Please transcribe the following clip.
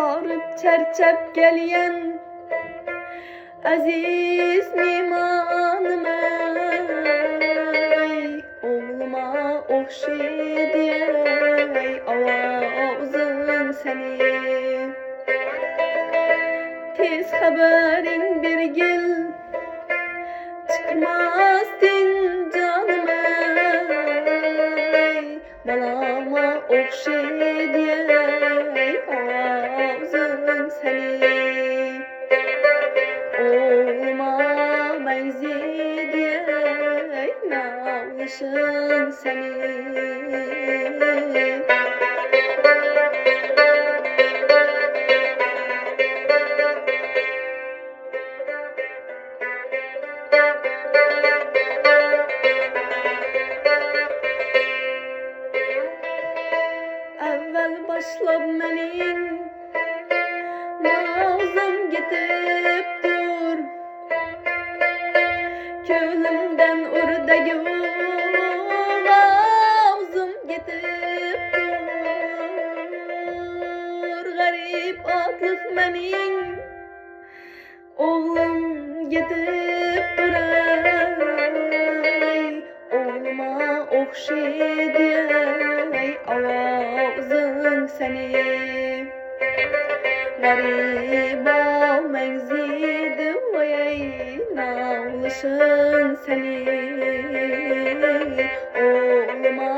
Ağrıp çerçep gelyen aziz mimanım ey, oğluma okşi diyey avazın seni. Tez haberin bir gel, çıkmaz din canım ey, balama okşi diyey avazın seni. Oğluma benzi diyey nağışın seni. Evvel başlap menin nazım gitip dur, könlümden urdagi ağzım gitip dur. Garip atlık menin oğlum gitip duray, oğluma okşi diyey avazın seni. Garip ol mengzidi vay nağlışın seni. Oğluma